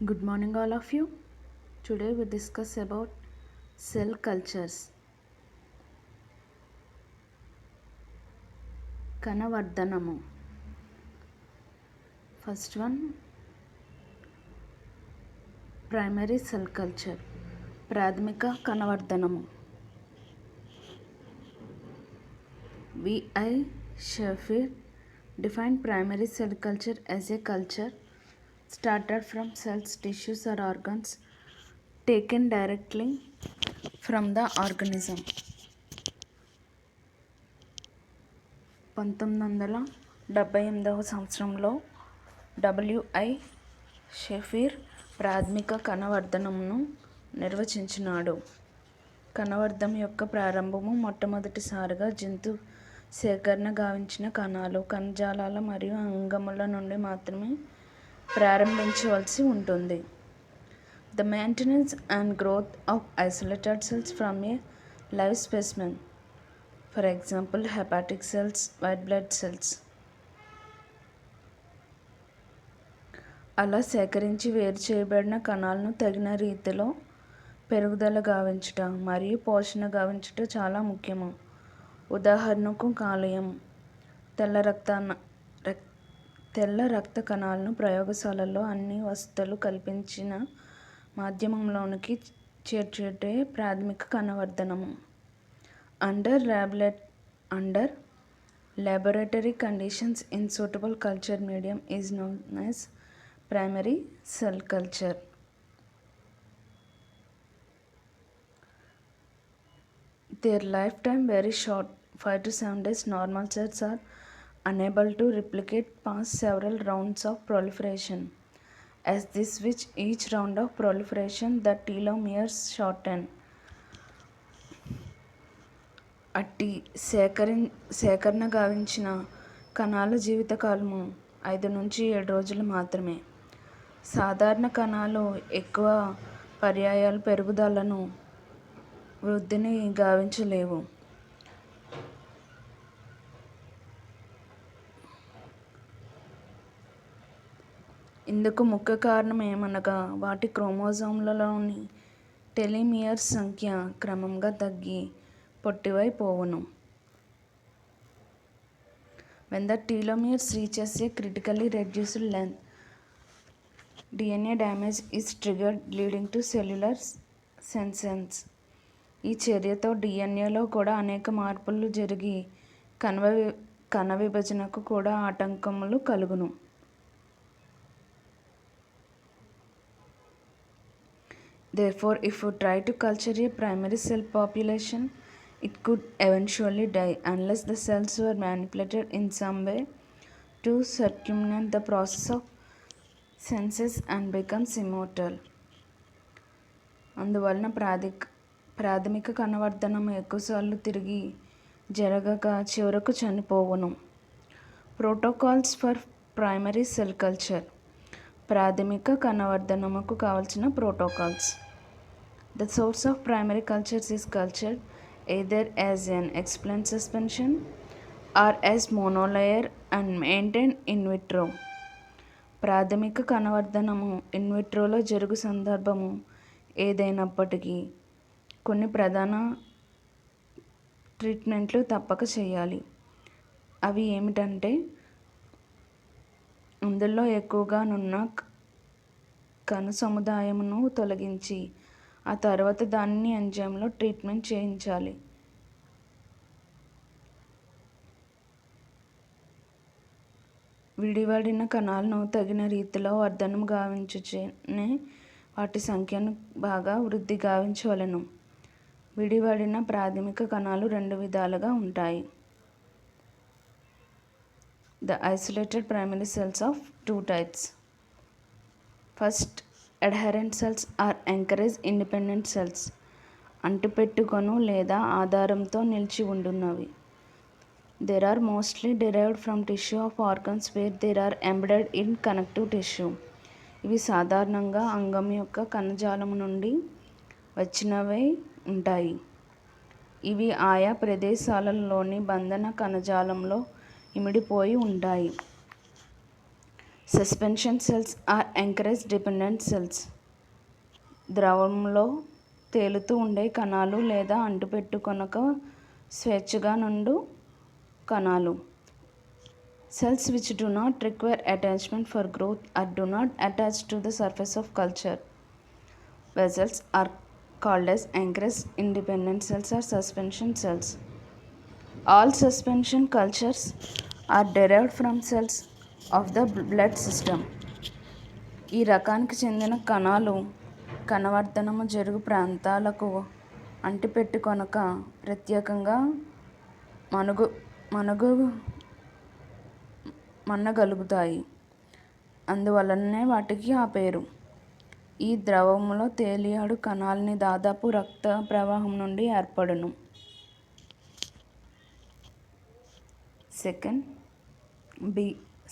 Good morning, all of you. Today we discuss about cell cultures. కణవర్ధనము. First one, primary cell culture. ప్రాథమిక కణవర్ధనము. V.I. Shafir defined primary cell culture as a culture started from cells, tissues or organs taken directly from the organism. 1978 సంవత్సరంలో W.I. షెఫీర్ ప్రాథమిక కణవర్ధనమును నిర్వచించినాడు. కణవర్ధం యొక్క ప్రారంభము మొట్టమొదటిసారిగా జంతు సేకరణ గావించిన కణాలు, కణజాలాల మరియు అంగముల నుండి మాత్రమే ప్రారంభించవలసి ఉంటుంది. The maintenance and growth of isolated cells from a live specimen, for example hepatic cells, white blood cells. అలా సేకరించి వేరు చేయబడిన కణాలను తగిన రీతిలో పెరుగుదల గావించుట మరియు పోషణ గావించుట చాలా ముఖ్యము. ఉదాహరణకు కాలేయం, తెల్ల రక్త కణాలను ప్రయోగశాలల్లో అన్ని వసతులు కల్పించిన మాధ్యమంలోనికి చేర్చుటే ప్రాథమిక కణవర్ధనము. Under laboratory conditions in suitable culture medium is known as primary cell culture. Their lifetime very short, 5 to 7 days. Normal cells are unable to replicate past several rounds of proliferation. As this with each round of proliferation, the telomeres shorten. అట్టి సేకరణ గావించిన కణాల జీవితకాలము 5 నుంచి 7 రోజులు మాత్రమే. సాధారణ కణాలు ఎక్కువ పర్యాయాలు పెరుగుదలను వృద్ధిని గావించలేవు. ఇందుకు ముఖ్య కారణం ఏమనగా వాటి క్రోమోజోమ్లలోని టెలోమియర్స్ సంఖ్య క్రమంగా తగ్గి పొట్టివైపోవును. When the telomeres reaches a critically reduced length, DNA damage is triggered leading to cellular senescence. ఈ చర్యతో డిఎన్ఏలో కూడా అనేక మార్పులు జరిగి కణ విభజనకు కూడా ఆటంకములు కలుగును. Therefore, if you try to culture a primary cell population, it could eventually die unless the cells were manipulated in some way to circumvent the process of senescence and becomes immortal. అందువలన ప్రాథమిక కణవర్ధనం ఎక్కువసార్లు తిరిగి జరగక చివరకు చనిపోవును. Protocols for primary cell culture. ప్రాథమిక కణవర్ధనముకు కావలసిన protocols. The source of primary cultures is cultured either as an explained suspension or as monolayer and maintained in vitro. ప్రాథమిక కణవర్ధనము ఇన్ విట్రోలో జరుగు సందర్భము ఏదైనప్పటికీ కొన్ని ప్రధాన ట్రీట్మెంట్లు తప్పక చేయాలి. అవి ఏమిటంటే అందులో ఎక్కువగా నున్న కణ సముదాయమును తొలగించి ఆ తర్వాత దానిని ఎంజైమ్లో ట్రీట్మెంట్ చేయించాలి. విడివడిన కణాలను తగిన రీతిలో వర్ధనం గావించునే వాటి సంఖ్యను బాగా వృద్ధి గావించవలెను. విడివడిన ప్రాథమిక కణాలు 2 విధాలుగా ఉంటాయి. The isolated primary cells of 2 types. First, adherent cells are encouraged independent cells. అంటుపెట్టుకొను లేదా ఆధారంతో నిలిచి ఉండున్నవి. They are mostly derived from tissue of organs where they are embedded in connective tissue. ఇవి సాధారణంగా అంగం యొక్క కణజాలము నుండి వచ్చినవై ఉంటాయి. ఇవి ఆయా ప్రదేశాలలోని బంధన కణజాలంలో ఇమిడిపోయి ఉంటాయి. Suspension cells or anchorage dependent cells. ద్రవంలో తేలుతూ ఉండే కణాలు లేదా అంటుపెట్టుకొనక స్వేచ్ఛగా నుండు కణాలు. Cells which do not require attachment for growth or do not attach to the surface of culture vessels are called as encouraged independent cells or suspension cells. All suspension cultures are derived from cells of the blood system. ఈ రకానికి చెందిన కణాలు కణవర్ధనము జరుగు ప్రాంతాలకు అంటిపెట్టుకొనక ప్రత్యేకంగా మన్నగలుగుతాయి. అందువలనే వాటికి ఆ పేరు. ఈ ద్రవములో తేలియాడు కణాలని దాదాపు రక్త ప్రవాహం నుండి ఏర్పడును.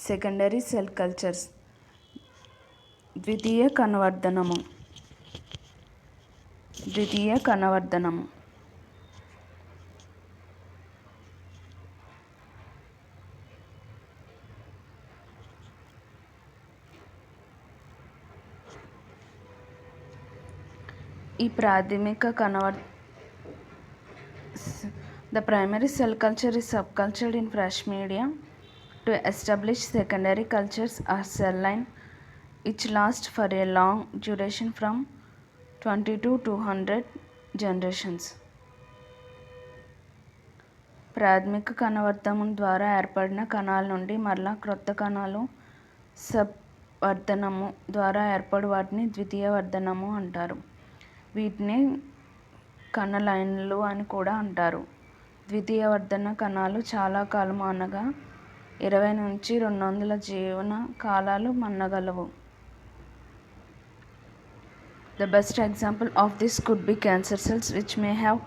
Secondary cell cultures. ద్వితీయ కణవర్ధనము. ఈ ప్రాథమిక The primary cell culture is subcultured in fresh media to establish secondary cultures or cell line which last for a long duration from 20 to 200 generations. ప్రాథమిక కణవర్ధనం ద్వారా ఏర్పడిన కణాల నుండి మరలా క్రొత్త కణాలు వర్ధనము ద్వారా ఏర్పడు వాటిని ద్వితీయ వర్ధనము అంటారు. వీటిని కణ లైన్లు అని కూడా అంటారు. ద్వితీయ వర్ధన కణాలు చాలా కాలం అనగా 20 నుంచి 200 జీవన కాలాలు మన్నగలవు. The best example of this could be cancer cells which may have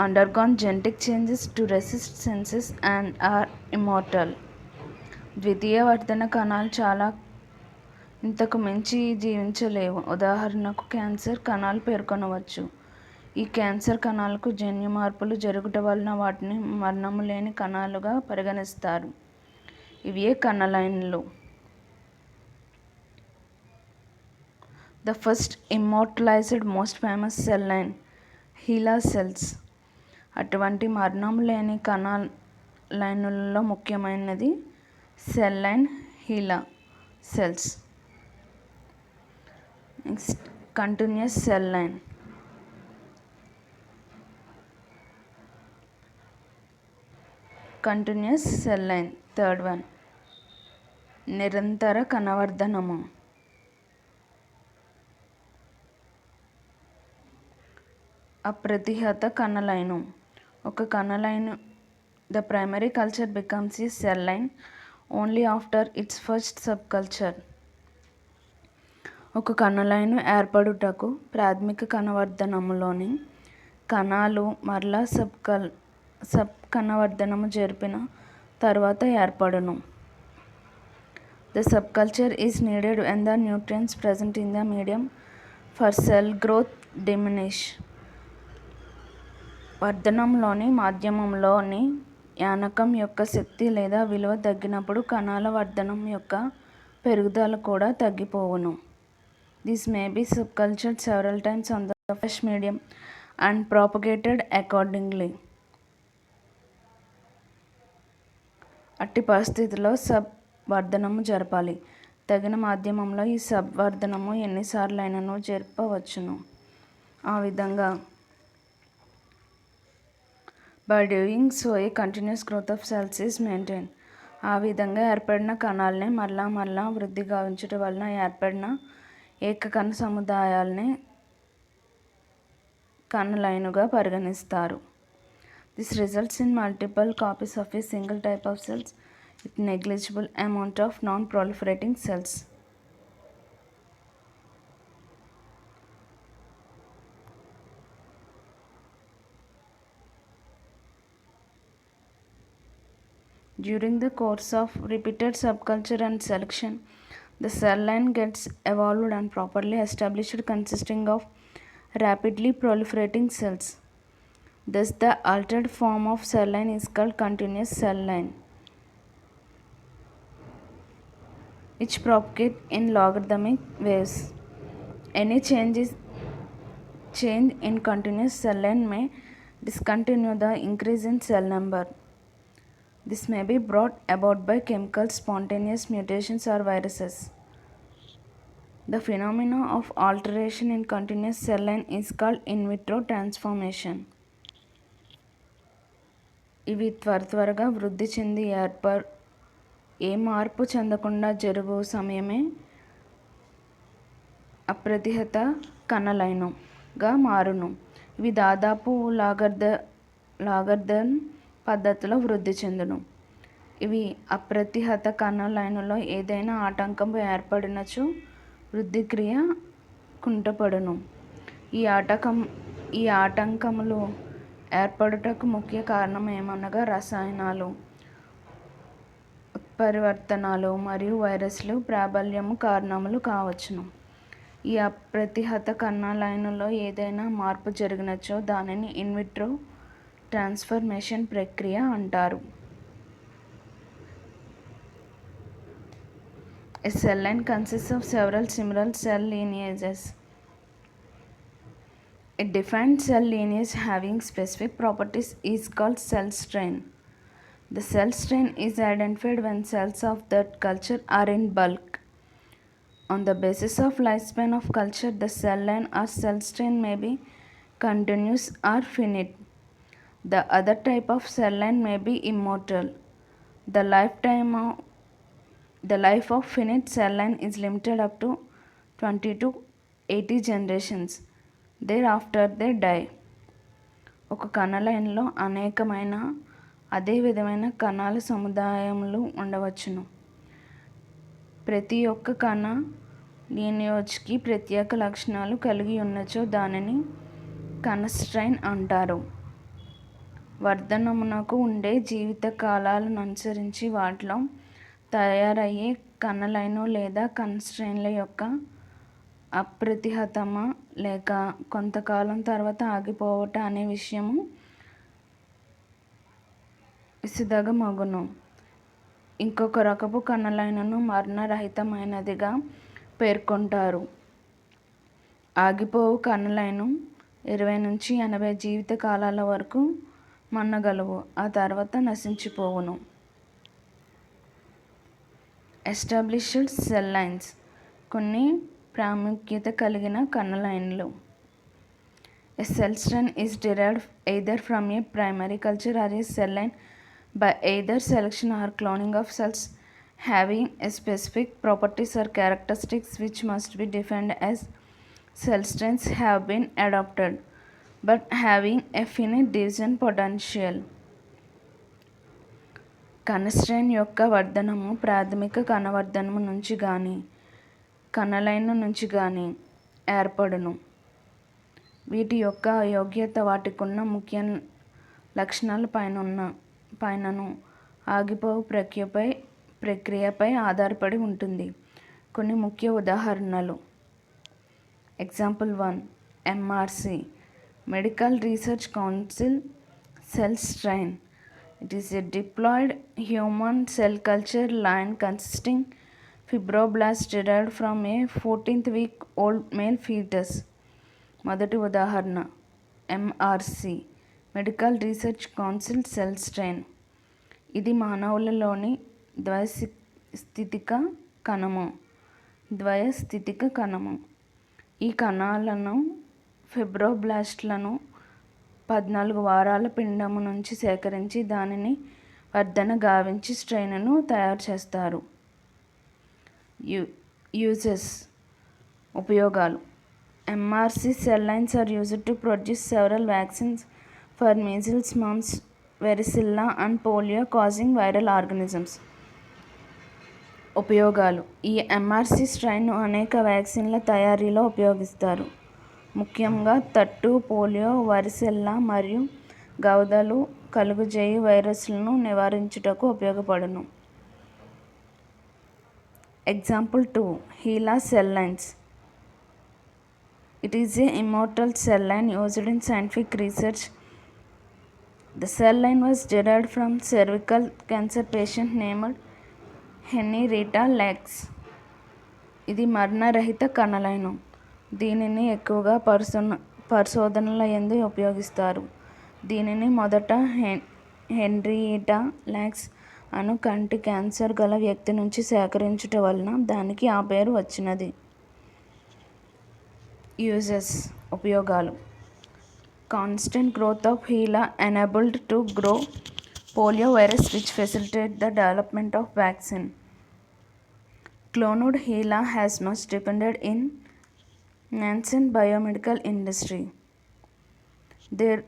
undergone genetic changes to resist diseases and are immortal. ద్వితీయ వర్ధన కణాలు చాలా ఇంతకు మించి జీవించలేవు. ఉదాహరణకు క్యాన్సర్ కణాలు పేర్కొనవచ్చు. ఈ క్యాన్సర్ కణాలకు జన్యు మార్పులు జరుగుట వలన వాటిని మరణము లేని కణాలుగా పరిగణిస్తారు. ఇవే కణ లైన్లు. The first immortalized most famous cell line HeLa cells. అటువంటి మరణము లేని కణ లైనులలో ముఖ్యమైనది cell line HeLa cells. Next continuous cell line. Third one నిరంతర కణవర్ధనము. అప్రతిహత కణలైను. ఒక కణలైను the primary culture becomes a cell line only after its first subculture. ఒక కణలైను ఏర్పడుటకు ప్రాథమిక కణవర్ధనములోని కణాలు మరలా సబ్ కణవర్ధనము జరిపిన తర్వాత ఏర్పడును. The subculture is needed when the nutrients present in the medium for cell growth diminish. వర్ధనంలోని మాధ్యమంలోని యానకం యొక్క శక్తి లేదా విలువ తగ్గినప్పుడు కణాల వర్ధనం యొక్క పెరుగుదల కూడా తగ్గిపోవును. This may be subcultured several times on the fresh medium and propagated accordingly. అట్టి పరిస్థితిలో వర్ధనము జరపాలి. తగిన మాధ్యమంలో ఈ వర్ధనము ఎన్నిసార్లు అయినను జరపవచ్చును. ఆ విధంగా by doing so a continuous growth of cells is maintained. ఆ విధంగా ఏర్పడిన కణాలని మరలా వృద్ధి గావించుట వలన ఏర్పడిన ఏకకణ సముదాయాల్ని కణ లైనుగా పరిగణిస్తారు. This results in multiple copies of a single type of cells with negligible amount of non-proliferating cells. During the course of repeated subculture and selection, the cell line gets evolved and properly established, consisting of rapidly proliferating cells. Thus, the altered form of cell line is called continuous cell line. which propagate in logarithmic waves. Any change in continuous cell line may discontinue the increase in cell number. This may be brought about by chemical spontaneous mutations or viruses. The phenomena of alteration in continuous cell line is called in vitro transformation. ఇవి త్వరగా వృద్ధి చెంది ఏ మార్పు చెందకుండా జరుగు సమయమే అప్రతిహత కణలైనగా మారును. ఇవి దాదాపు లాగర్థన్ పద్ధతిలో వృద్ధి చెందును. ఇవి అప్రతిహత కణలైనలో ఏదైనా ఆటంకం ఏర్పడినచో వృద్ధి క్రియ కుంటపడును. ఈ ఆటంకములు ఏర్పడుటకు ముఖ్య కారణం ఏమనగా రసాయనాలు, ఉత్పరివర్తనాలు మరియు వైరస్లు ప్రాబల్యము కారణములు కావచ్చును. ఈ అప్రతిహత కణలైనలో ఏదైనా మార్పు జరిగినచో దానిని ఇన్ విట్రో ట్రాన్స్ఫర్మేషన్ ప్రక్రియ అంటారు. A cell line consists of several similar cell lineages. A defined cell lineage having specific properties is called cell strain. The cell strain is identified when cells of that culture are in bulk. On the basis of lifespan of culture, the cell line or cell strain may be continuous or finite. The other type of cell line may be immortal. The life of finite cell line is limited up to 20 to 80 generations. Thereafter they die. ఒక కణలైన్లో అనేకమైన అదే విధమైన కణాల సముదాయములు ఉండవచ్చును. ప్రతి ఒక్క కణ లీనియేజ్కి ప్రత్యేక లక్షణాలు కలిగి ఉన్నచో దానిని కణస్ట్రెయిన్ అంటారు. వర్ధనమునకు ఉండే జీవిత కాలాలను అనుసరించి వాటిలో తయారయ్యే కణలైను లేదా కణస్ట్రెయిన్ల యొక్క అప్రతిహతమ లేక కొంతకాలం తర్వాత ఆగిపోవట అనే విషయము విశదమగును. ఇంకొక రకపు కణలైనను మరణరహితమైనదిగా పేర్కొంటారు. ఆగిపోవు కణలైను 20 నుంచి 80 జీవిత కాలాల వరకు మన్నగలవు, ఆ తర్వాత నశించిపోవును. ఎస్టాబ్లిష్డ్ సెల్ లైన్స్, కొన్ని ప్రాముఖ్యత కలిగిన కణలైన్లు. A cell strain is derived either from a primary culture or a cell line by either selection or cloning of cells having a specific properties or characteristics which must be defined as cell strains have been adopted but having a finite division potential. కణస్ట్రెయిన్ యొక్క వర్ధనము ప్రాథమిక కణవర్ధనము నుంచి కానీ కణలైను నుంచి కానీ ఏర్పడును. వీటి యొక్క యోగ్యత వాటికున్న ముఖ్య లక్షణాల పైనను ఆగిపోవు ప్రక్రియపై ఆధారపడి ఉంటుంది. కొన్ని ముఖ్య ఉదాహరణలు. Example 1, MRC medical research council cell strain. It is a diploid human cell culture line consisting fibroblasts derived from a 14th week old male fetus. మొదటి ఉదాహరణ MRC medical research council cell strain. ఇది మానవులలోని ద్వయస్థితిక కణము. ఈ కణాలను ఫిబ్రోబ్లాస్ట్లను 14 వారాల పిండము నుంచి సేకరించి దానిని వర్ధన గావించి స్ట్రెయిన్ను తయారు చేస్తారు. యూజెస్, ఉపయోగాలు. MRC cell lines are used to produce several vaccines for measles, mumps, varicella and polio causing viral organisms. ఉపయోగాలు. ఈ MRC స్ట్రెయిన్ను అనేక వ్యాక్సిన్ల తయారీలో ఉపయోగిస్తారు. ముఖ్యంగా తట్టు, పోలియో, వరిసెల్లా మరియు గౌదలు కలుగజేయు వైరస్లను నివారించుటకు ఉపయోగపడును. Example 2, HeLa cell lines. It is an immortal cell line used in scientific research. The cell line was derived from cervical cancer patient named Henrietta Lacks. ఇది మరణరహిత కణలైనం. దీనిని ఎక్కువగా పరిశోధనల యందు ఉపయోగిస్తారు. దీనిని మొదట హెన్రియేటా లాక్స్ అను కంటి క్యాన్సర్ గల వ్యక్తి నుంచి సేకరించుట వలన దానికి ఆ పేరు వచ్చినది. యూజెస్ ఉపయోగాలు. Constant growth of HeLa enabled to grow polio virus which facilitate the development of vaccine. Cloned HeLa has much depended in nascent biomedical industry. They are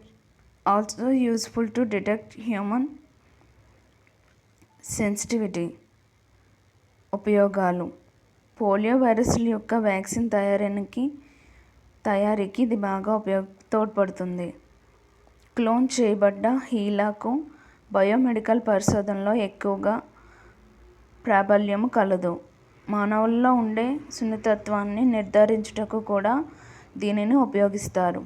also useful to detect human sensitivity. ఉపయోగాలు. Polio వైరస్ల యొక్క vaccine తయారీకి ఇది బాగా తోడ్పడుతుంది. Clone చేయబడ్డ హీలాకు biomedical పరిశోధనలో ఎక్కువగా ప్రాబల్యము కలదు. మానవుల్లో ఉండే సున్నితత్వాన్ని నిర్ధారించుటకు కూడా దీనిని ఉపయోగిస్తారు.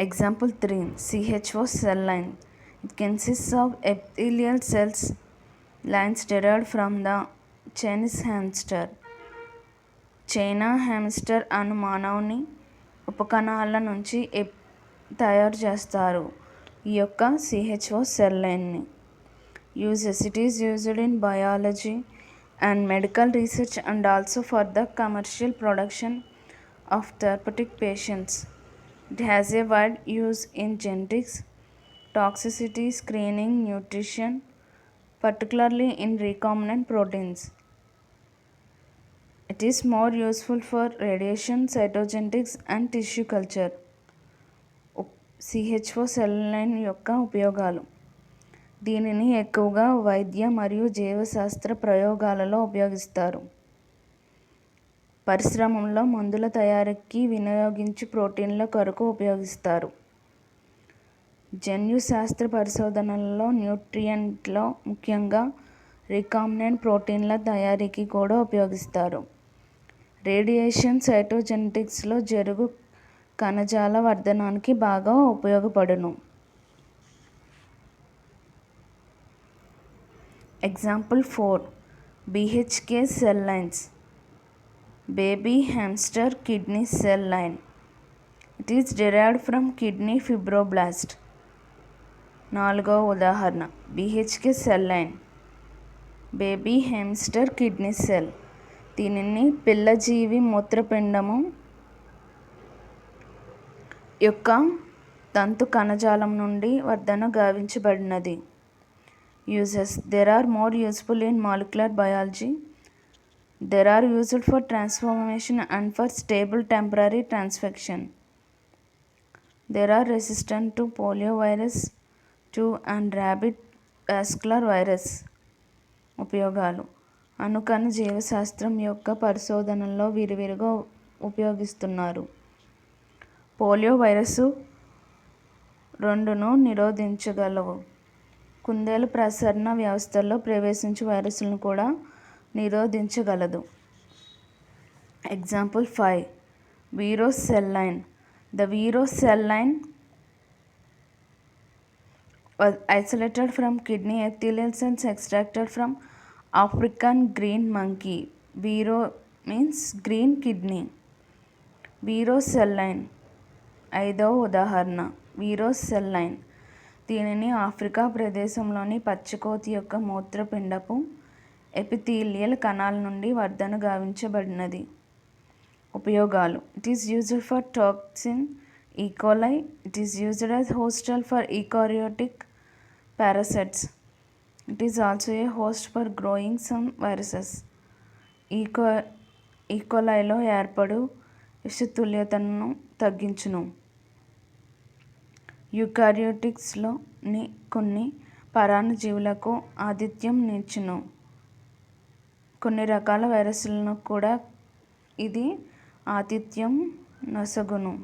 Example 3 CHO cell line. It consists of epithelial cells lines derived from the Chinese hamster. China hamster అను మానవుని ఉపకణాల నుంచి తయారు చేస్తారు ఈ యొక్క CHO సెల్ లైన్ని. Uses. It is used in biology and medical research and also for the commercial production of therapeutic patients. It has a wide use in genetics, toxicity screening, nutrition, particularly in recombinant proteins. It is more useful for radiation, cytogenetics and tissue culture. CHO cell line యొక్క ఉపయోగాలు. దీనిని ఎక్కువగా వైద్య మరియు జీవశాస్త్ర ప్రయోగాలలో ఉపయోగిస్తారు. పరిశ్రమల్లో మందుల తయారీకి వినియోగించు ప్రోటీన్ల కొరకు ఉపయోగిస్తారు. జన్యుశాస్త్ర పరిశోధనలలో న్యూట్రియంట్లో ముఖ్యంగా రికాంబినెంట్ ప్రోటీన్ల తయారీకి కూడా ఉపయోగిస్తారు. రేడియేషన్, సైటోజెనెటిక్స్లో జరుగు కణజాల వర్ధనానికి బాగా ఉపయోగపడును. Example 4 BHK cell lines. Baby hamster kidney cell line. It is derived from kidney fibroblast. 4వ ఉదాహరణ BHK cell line. Baby hamster kidney cell. దీనిని పిల్లజీవి మూత్రపిండము యొక్క తంతు కణజాలం నుండి వర్ధన గావించబడినది. Uses. There are more useful in molecular biology. There are used for transformation and for stable temporary transfection. There are resistant to polio virus 2 and rabid vascular virus. ఉపయోగాలు. అనుకణ జీవశాస్త్రం యొక్క పరిశోధనల్లో విరివిగా ఉపయోగిస్తున్నారు. పోలియో వైరస్ 2ను నిరోధించగలవు. కుందేలు ప్రసరణ వ్యవస్థల్లో ప్రవేశించు వైరస్లను కూడా నిరోధించగలదు. Example 5 Vero cell line. The Vero cell line was isolated from kidney epithelial cells extracted from African green monkey. Vero means green kidney. Hero cell line. 5వ ఉదాహరణ వీరో సెల్ లైన్. దీనిని ఆఫ్రికా ప్రదేశంలోని పచ్చకోతి యొక్క మూత్రపిండపు ఎపిథీలియల్ కణాల నుండి వర్ధన గావించబడినది. ఉపయోగాలు. It is used for toxin E. coli. It is used as hostel for eukaryotic parasites. It is also a host for growing some viruses. E. coliలో ఏర్పడు విషతుల్యతను తగ్గించును. యూకారియోటిక్స్లోని కొన్ని పరాన్నజీవులకు ఆతిథ్యం నిచ్చును. కొన్ని రకాల వైరస్లను కూడా ఇది ఆతిథ్యం నొసగును.